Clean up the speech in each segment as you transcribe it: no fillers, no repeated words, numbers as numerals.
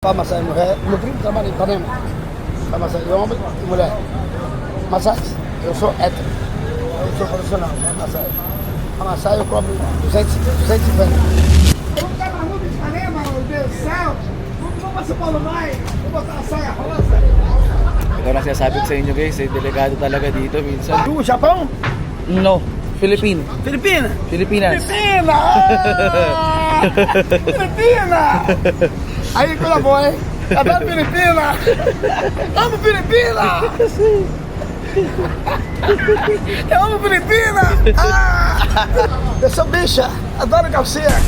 Vamos a mulher, meu primo trabalha em Ipanema. Vamos a homem e mulher. Massagem, eu sou hétero. Eu sou profissional, massagem. A massagem eu cobro 250. Eu vou ficar na rua de Ipanema, meu Deus do céu. Vamos pra São Paulo mais. Vou botar a saia rosa. Ito na sinasabi ko sa inyo guys, delegado talaga dito minsan. Do Japão? No, Philippine. Filipina? Filipinas. Filipina! Filipina! Aí, coisa boa, hein? Adoro Filipina! Amo Filipina! Eu amo Filipina! Ah! Eu sou bicha! Adoro calcinha!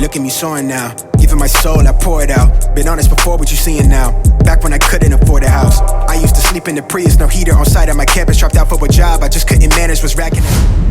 Look at me soaring now, giving my soul, I pour it out. Been honest before, what you seeing now? Back when I couldn't afford a house, I used to sleep in the Prius, no heater on site at my campus. Dropped out for a job, I just couldn't manage, was racking it.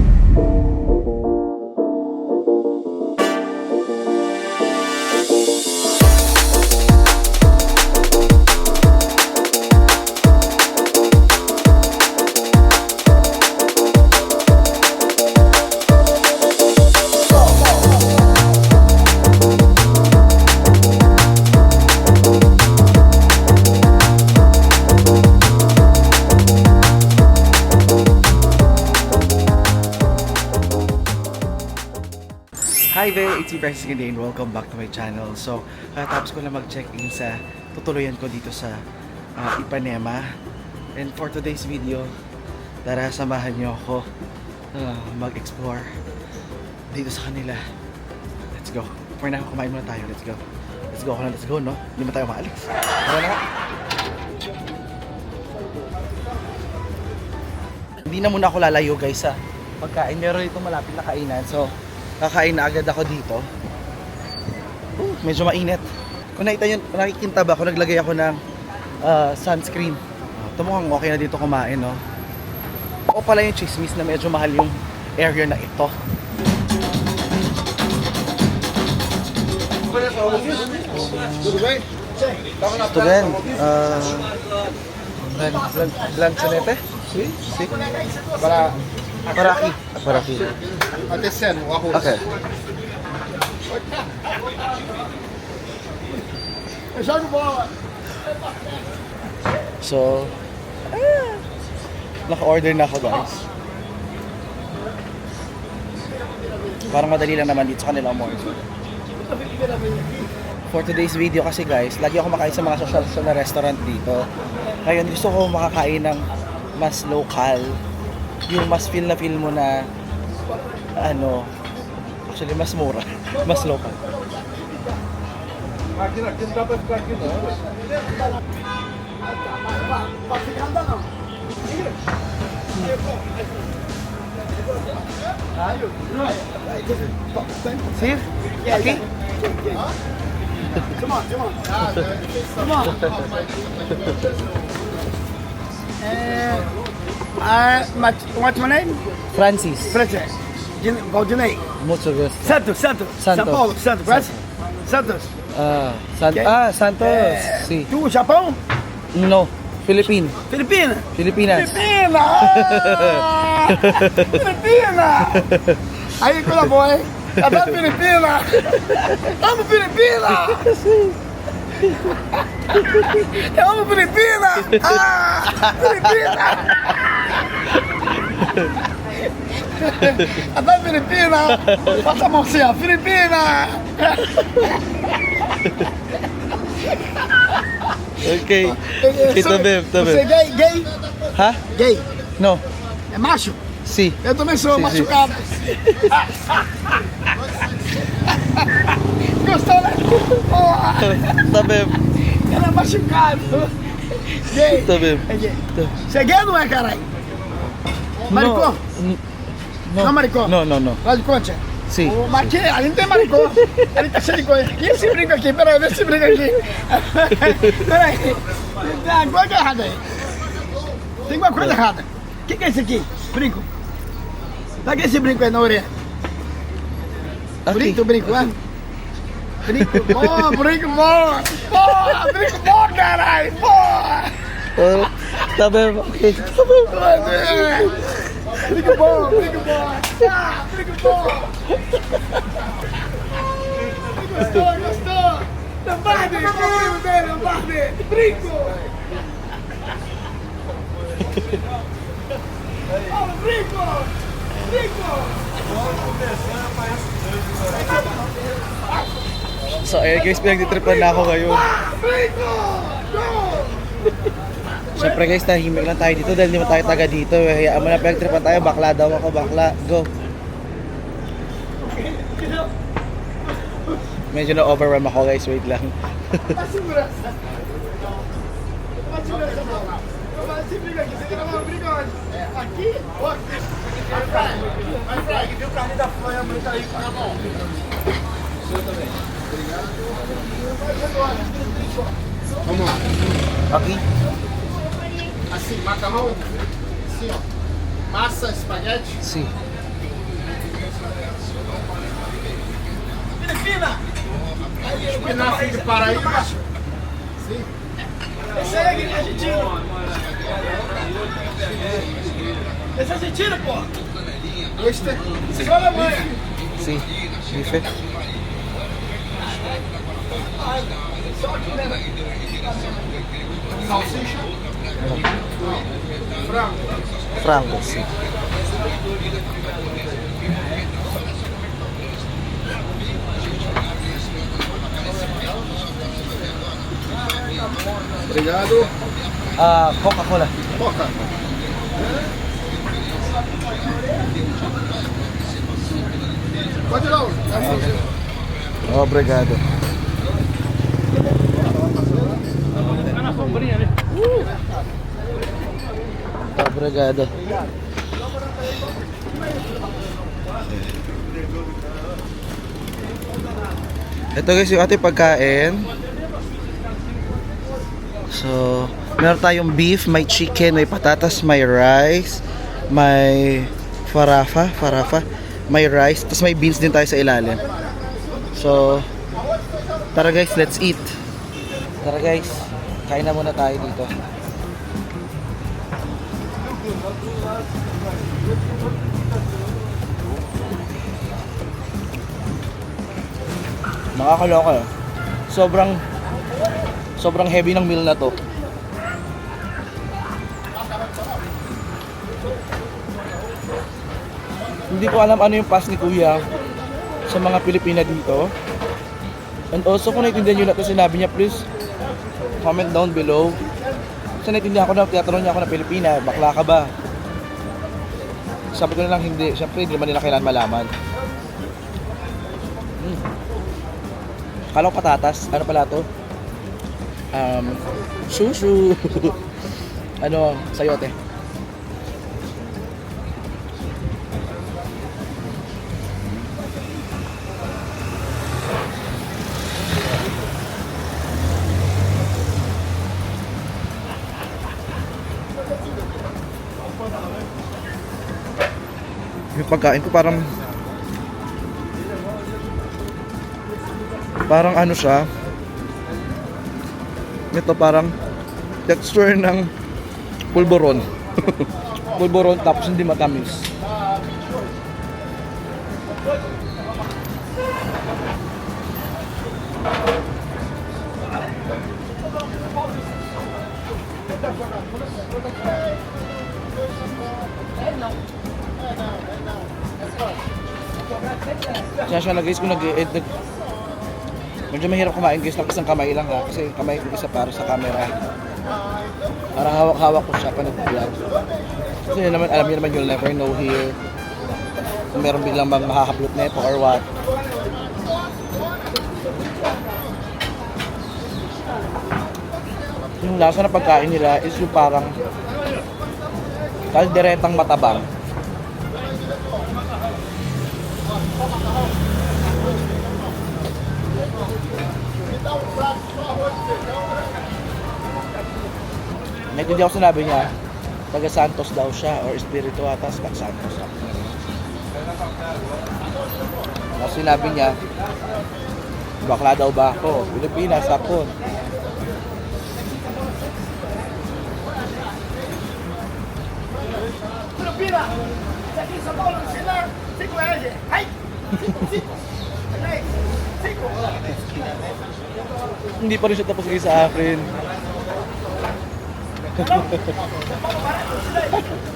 Hi there, it's me Francis again. Welcome back to my channel. So, tapos ko lang mag-check-in sa tutuluyan ko dito sa Ipanema. And for today's video, tara samahan nyo ako mag-explore dito sa kanila. Let's go. For now, kumain muna tayo. Let's go. Let's go, no? Hindi mo tayo maalis. Tara na. Hindi na muna ako lalayo guys sa pagkain. Meron itong malapit na kainan. So, kakain na agad ako dito. Medyo mainit. Kung nakikita ba, kung naglagay ako ng sunscreen. Ito mukhang okay na dito kumain, no? O pala yung chismis na medyo mahal yung area na ito. Ito din. Blanchonete? Si? Paraki. Okay. So, naka-order na ako guys. Parang madali lang naman dito sa kanila umorder. For today's video kasi guys, lagi ako makain sa mga social na restaurant dito. Ngayon gusto ko makakain ng mas local. Yung mas feel mo na ano, actually mas mura, mas local. Sir? Okay? Come on. What's my name? Francis. Valdinei. Mucho gusto. Santos. São Paulo, Santos. Conhece? Santos. Santos. Si. Do Japão? No, Philippine. Filipina? Filipinas. Filipina! Filipina! Aí, coisa boa, hein? Adoro Filipina! Amo Filipina! Eu amo Filipina! Ah! Filipina! Adoro Filipina! Passa a mão assim, ó. Filipina! Okay. Ito bem. Você é gay? Ha? Gay. No. É macho? Si. Eu também sou Sim, machucado. Gostou, né? Tá bem. Cara machucado. Gay. Tá bem. É gay. Você é gay ou não é, caralho? Maricô? No. Não, maricô? No. Lá de Concha? Si. Mas aqui, ali não tem maricô. Ali tá cheio de coisa. E esse brinco aqui? Peraí, vê esse brinco aqui. Peraí. Tem alguma coisa errada aí. Tem alguma coisa errada. O que é esse aqui? Brinco. Pega esse brinco aí na orelha. Okay. Brinco, né? Drink more! Drink more, nanay! More! Sabi mo, okay. Drink more! Drink more! Drink more! Gusto! Lambade! Lambade! Brinco! Oh, Brinco! Brinco! So ayun guys, pinagtitripan na ako ngayon. Brinco! Go! Siyempre guys, tahimik lang tayo dito dahil hindi mo tayo taga dito. Hayaan mo na, pinagtripan tayo. Bakla daw ako, bakla. Go. Medyo na-overwhelm ako guys, wait lang. Okay. Assim, macarrão, assim, ó. Massa, espaguete. Si. Espinafre de Paraíba. Sim. Esse aí é argentino. Esse é argentino, pô. Este. Só na mãe. Si. Bife. Salsicha. Frango. Franco, si. Obrigado. Coca-Cola. Coca. Pode ir lá, Obrigado. Obrigado. Ito guys yung ating pagkain. So, meron tayong beef, may chicken, may patatas, may rice, may farafa, may rice, tapos may beans din tayo sa ilalim. So, tara guys, let's eat. Tara guys, kain na muna tayo dito. Makakaloka. Sobrang heavy ng meal na to. Hindi ko alam ano yung pass ni Kuya sa mga Pilipina dito. And also kung naiintindihan nyo na ito sinabi niya, please comment down below. Kasi naiintindihan ko na, tinatanong niya ako na Pilipina, bakla ka ba? Sabi ko na lang hindi, syempre hindi naman nila kailangan malaman. Kala ko patatas, ano pala to? Shushu. Ano, sayote. Yung pagkain ko parang ano siya, ito parang texture ng pulboron. Pulboron tapos hindi matamis. Kaya siya na guys, kung nag-edit, medyo mahirap kumain guys, lang isang kamay lang ha, kasi kamay ko isa para sa camera. Para hawak-hawak ko siya pa nag-vlog. Kasi yun naman, alam niyo naman, you'll never know here kung meron biglang mahahaplot na ito or what. Yung lasa na pagkain nila is yung parang kalderetang matabang. Naintindihan ko sinabi niya, taga Santos daw siya or Espiritu ata, taga Santos. Tapos sinabi niya, Bakla daw ba ako? Pilipinas, hapon. Filipina! Aqui em São Paulo, ensinar 5 reais. Ai! 5! Hindi pa rin siya tapos sa akin.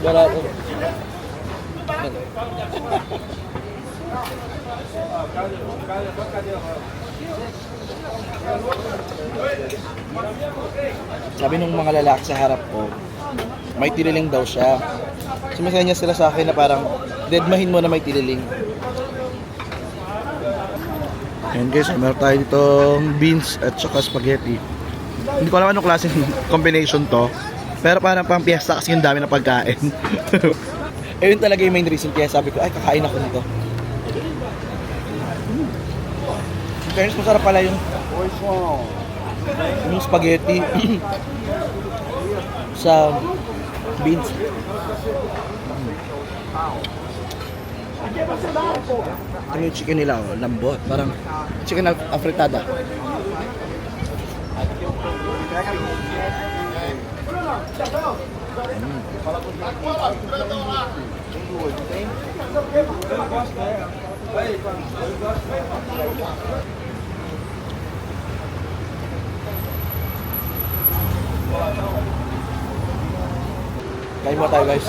Wala ko. Sabi nung mga lalaki sa harap ko, may tililing daw siya. Sumasaya niya sila sa akin na parang deadmahin mo na may tililing. Ayan guys, meron tayo ditong beans at saka spaghetti. Hindi ko alam anong klaseng combination to, pero parang pang piyesta kasi yung dami na pagkain. Eh yun talaga yung main reason kaya sabi ko, ay kakain ako nito. Kaya masarap pala yung spaghetti sa beans. Ito yung chicken nila, oh, lambot. Parang chicken afritada. Kain mo tayo guys.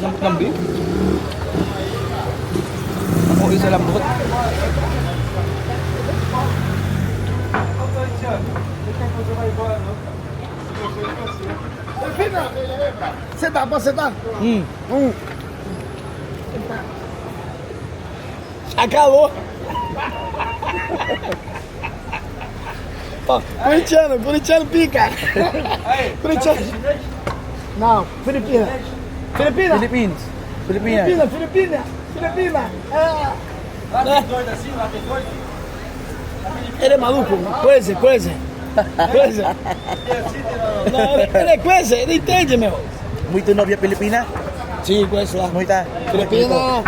Lambot ng beef. Ako isa lambot. Filipina! Senta, posso sentar? Acabou! Ó, corintiano pica! Corintiano! Não, Filipina! Filipina! Philippines. Filipina. Filipina! Ele é maluco? Coisa. Não, ele é coisa, ele entende, meu. Muito novia Pilipina? Sim, conhece lá. Muita. Filipina,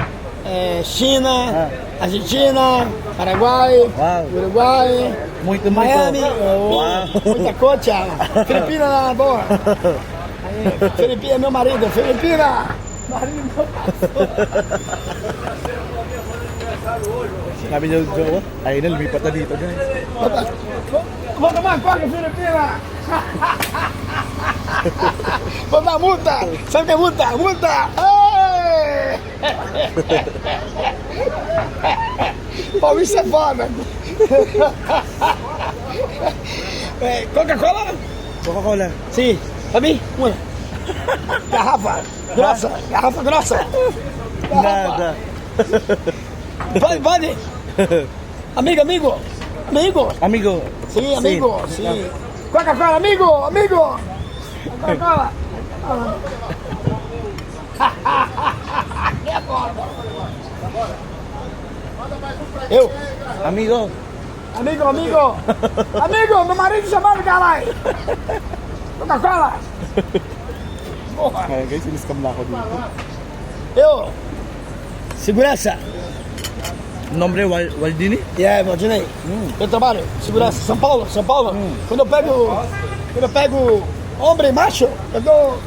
China, Argentina, Paraguai, Wow. Uruguai, Muito. Miami, Wow. muita coisa. Filipina na boa. Aí, Filipina é meu marido, Filipina! Marido meu Sabi niya, Joe, ayun na, lumipat na dito guys. Vou tomar coca, Filipina! Vou dar multa! Sabe o que é multa? Multa! Ei! Paulista é foda! Coca-Cola? Coca-Cola. Sim. Pra mim? Uma. Garrafa grossa. Garrafa grossa. Nada. Pode. Amigo. Amigo. Sim, amigo. Sim. Coca-Cola, amigo. Coca-Cola. Eu? Amigo. Amigo, meu marido chamando, caralho. Coca-Cola. Kaya guys, siniscam na ako dito. Eu. Segurança. Nombre Waldini? Valdinei. Eu trabalho, segurança, São Paulo. Quando eu pego homem macho, eu dou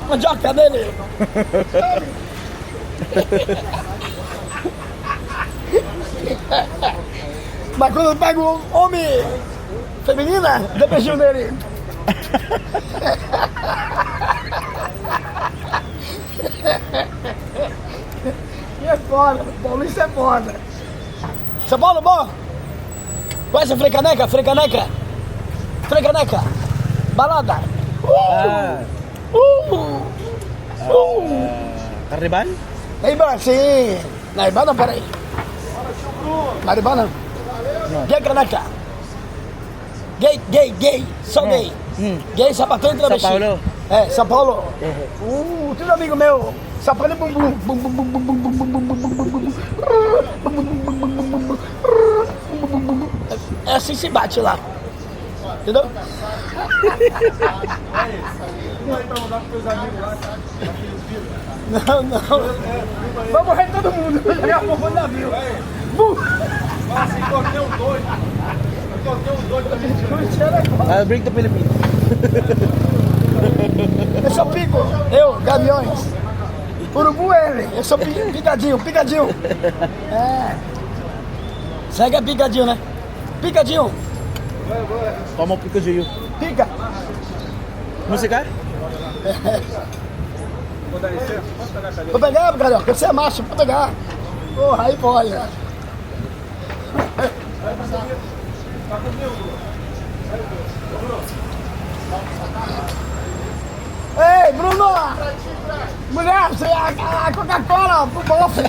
mandioca nele. Mas quando eu pego homem feminina, eu dou beijinho nele. E é foda, Paulista é foda. São Paulo, bom? Conhece a Frecaneca? Balada. Carnival? Naiba, sim. Naiba não, peraí. Naiba não. Gay caneca. Gay. Só gay. Gay sapatão e São Paulo? É, São Paulo. Tudo amigo meu. Sapando bumbum. É assim se bate lá. Entendeu? Não, não. Vai morrer todo mundo. Daqui a pouco o navio. Nossa, encontrei um doido. Encontrei um doido também. I'll bring the Philippines. Eu sou pico. Eu, Gaviões. Urubu ele. Eu sou picadinho, picadinho. É. Segue a picadinho, né? Picadinho. Toma o picadinho. Pica. Música? Vou dar licença. Posso pegar a cadeira? Vou pegar, carioca. Você é macho, vou pegar. Porra, aí pode. Ei, Bruno! Mulher, você a Coca-Cola pro bofe!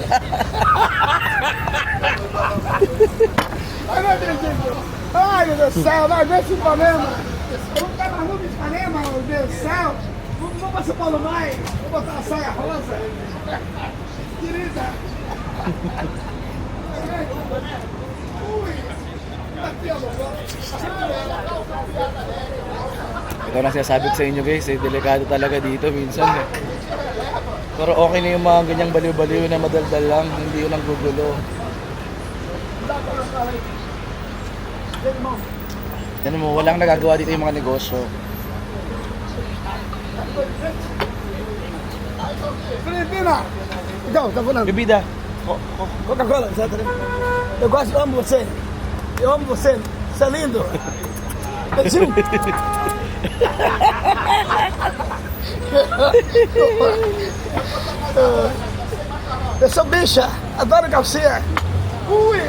Ai, não acredito! Ai, meu Deus do céu, vai ver esse Ipanema! Eu vou ficar mais novo em Ipanema, meu Deus do céu! Não vou pra São Paulo mais! Vou botar a saia rosa! Querida! Ui! Aqui, ó, Ito na sinasabi ko sa inyo guys, delikado talaga dito minsan eh. Pero okay na yung mga ganyang baliw-baliw na madaldal lang, hindi yun ang gugulo. Yan mo, walang nagagawa dito yung mga negosyo. Filipina! Então, tá falando? Bebida! Coca-Cola, etc. Eu gosto, amo você. Eu amo você. Você é lindo. Beijinho. Eu sou bicha. Adoro calcinha. Ui.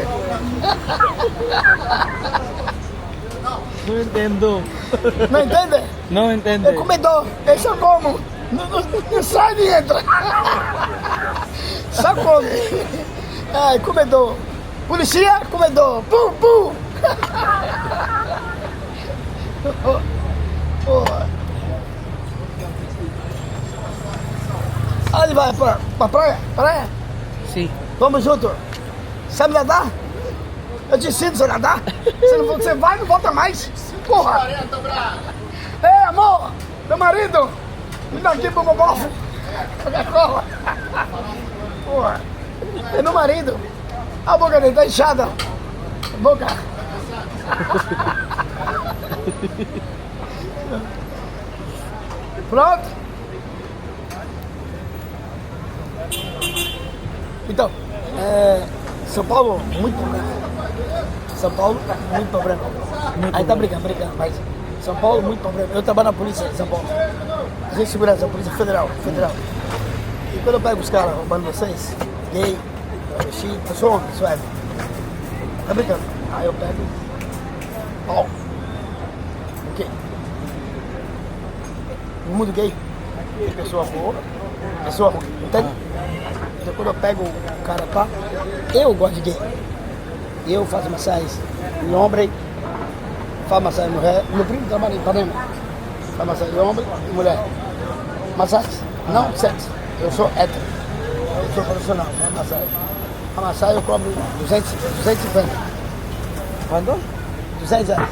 Não entendo. Não entende? Não entendo. É comedor. Esse eu como. Não sai nem entra. Só come. Ai, comedor. Polícia, comedor. Pum, pum. Porra. Ah, ele vai pra praia? Praia? Sim. Vamos junto. Sabe nadar? Eu te ensino a nadar. Você vai e não volta mais. Porra. Ei, amor. Meu marido. Me dá aqui pro meu bofo. Coca-Cola. Porra. É meu marido. A boca dele tá inchada. A boca. Pronto? Então, São Paulo, muito problema. São Paulo, muito problema. Aí tá brincando, mas São Paulo, muito problema. Eu trabalho na polícia de São Paulo. Agência de segurança, Polícia Federal. E quando eu pego os caras roubando vocês, gay, travesti, eu sou homem, sou hétero. Tá brincando? Aí eu pego, ó, ok. No mundo gay, tem pessoa boa, pessoa ruim, entende? Então quando eu pego o cara, pá, eu gosto de gay. Eu faço massagem em homem, faço massagem em mulher. Meu primo trabalha em Ipanema, faz massagem em homem e mulher. Massagem, não sexo. Eu sou hétero, eu sou profissional, faço massagem. A massagem eu cobro 250. Quando? 200 reais.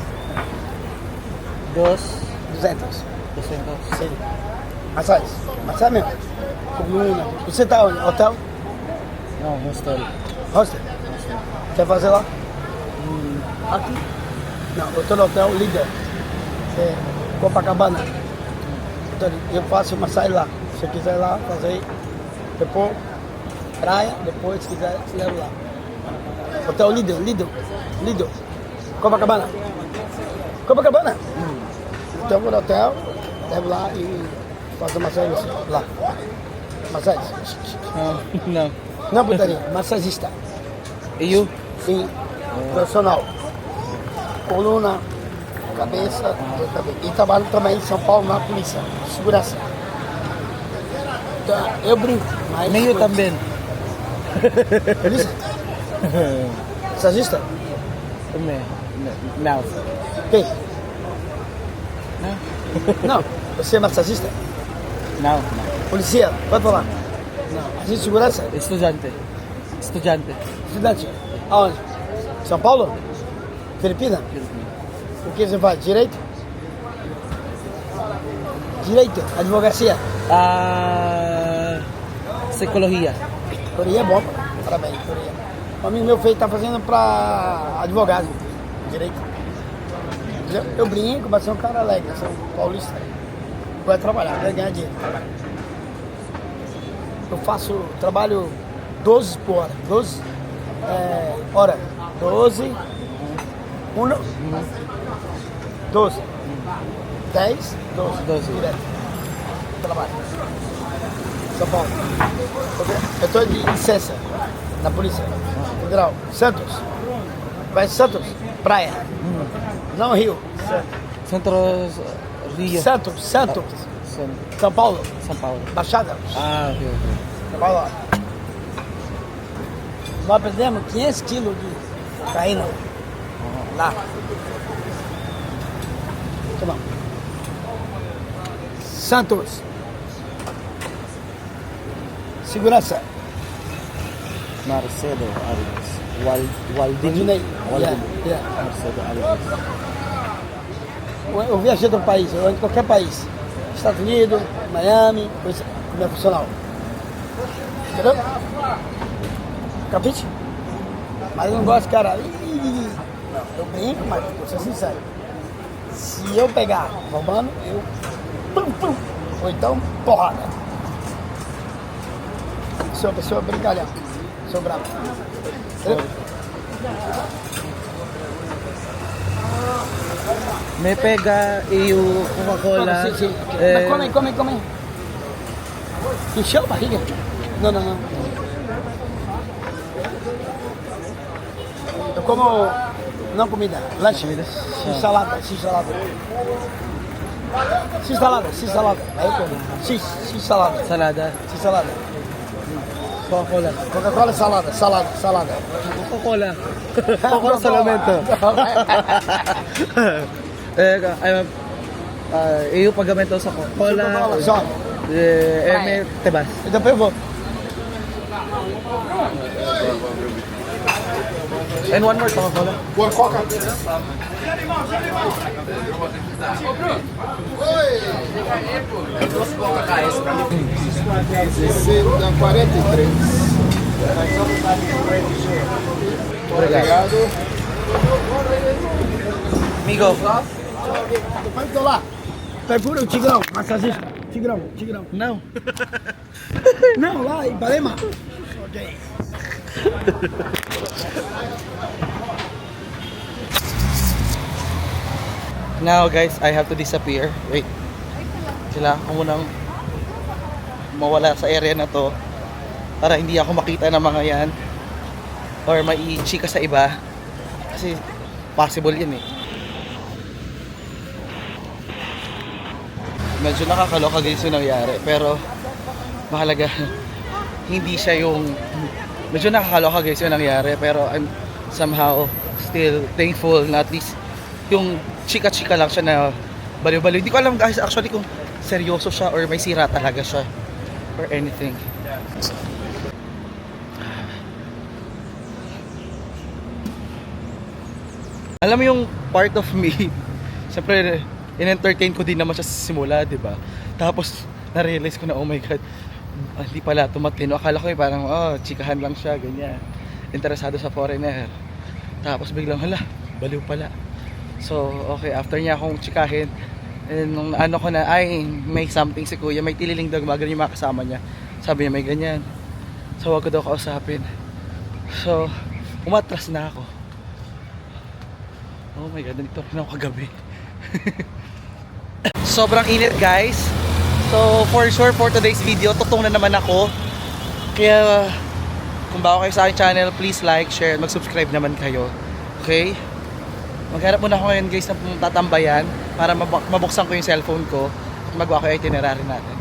200. 200. Sim. Massagem. Massagem mesmo. Coluna. Você tá onde? Hotel? Não, hostel. Hostel? Quer fazer lá? Aqui? Não, eu tô no hotel Líder. Copacabana. Então, eu faço massagem lá. Se você quiser ir lá fazer, depois praia, depois se quiser, se leva lá. Hotel Líder. Copacabana. Copacabana? Então eu vou no hotel, levo lá e faço massagem lá. Massagem? Não. Não, putaria, massagista. E eu? Sim, profissional. Coluna, cabeça, e trabalho também em São Paulo na polícia, segurança. Então, eu brinco, mas... Meio também. Polícia? Massagista? Não. Quem? Não? Não, você é massagista? Não. Polícia, pode falar. Não, agente de segurança? Estudante. Estudante. Aonde? São Paulo? Filipina? O que você faz? Direito? Direito, advocacia. Psicologia. Teoria é bom, parabéns, teoria. O amigo meu feio tá fazendo pra advogado, direito. Eu brinco, mas sou um cara alegre, sou um paulista. Vai trabalhar, vai ganhar dinheiro. Eu trabalho 12 por hora, 12 horas, 12, 12, 10, 12, direto. Trabalho. São Paulo. Eu estou de licença na Polícia Federal. Santos. Vai Santos? Praia. Não Rio. Centro Rio. Santos. São Paulo. São Paulo. Baixada. Ah, ok. São Paulo. Nós perdemos 500 quilos de cocaína lá. Toma. Santos. Segurança. Marcelo Alves. Waldinei. Waldinei. Yeah. Marcelo Alves. Eu viajei do país, eu ando em qualquer país. Estados Unidos, Miami, coisa como é funcional. Entendeu? Capite? Mas eu não gosto, cara. Não, eu brinco, mas vou ser sincero. Se eu pegar roubando, eu. Ou então, porrada. Sou uma pessoa brincalhão. Sou bravo. Entendeu? Me pega e o Coca-Cola. Sim. Mas come. Encheu a barriga? Não. Eu como, não comida, lanche, x-salada. X-salada. Aí eu como. X-salada. Salada. X-salada. Coca-Cola. Coca-Cola, salada. Coca-Cola. Coca-Cola solamente. E o pagamento sa Coca-Cola. Coca-Cola, só. Me tebas. Então eu vou. And one more Coca-Cola. Uma coca. Da 43. Obrigado. Amigo. Depois tô lá. Procura o Tigrão, massagista. Tigrão. Não. Não, lá em Ipanema. Ok. Now guys, I have to disappear. Wait. Kailangan ko munang mawala sa area na to para hindi ako makita ng mga yan or maichika sa iba kasi possible yun eh. Medyo nakakaloka guys yung nangyari pero mahalaga hindi siya yung medyo nakakaloka guys yung nangyari pero I'm somehow still thankful na at least yung chika-chika lang siya na baliw-baliw. Hindi ko alam guys actually kung seryoso siya or may sira talaga siya or anything. Alam mo yung part of me, siyempre in-entertain ko din naman siya sa simula, di ba? Tapos na-realize ko na oh my god, hindi pala tumatino. Akala ko parang chikahan lang siya, ganyan. Interesado sa foreigner. Tapos biglang hala, baliw pala. So, okay, after niya akong chikahin, and nung ano ko na, ay, may something si kuya, may tililing daw, gumagano yung mga kasama niya. Sabi niya, may ganyan. So, wag ko daw kausapin. So, umatras na ako. Oh my god, nandito rin ako kagabi. Sobrang init guys. So, for sure, for today's video, tutong na naman ako. Kaya, kung bago kayo sa aking channel, please like, share, and mag-subscribe naman kayo. Okay? Maghanap muna ako ngayon guys ng tatambayan para mabuksan ko yung cellphone ko at magawa ko yung itinerary natin.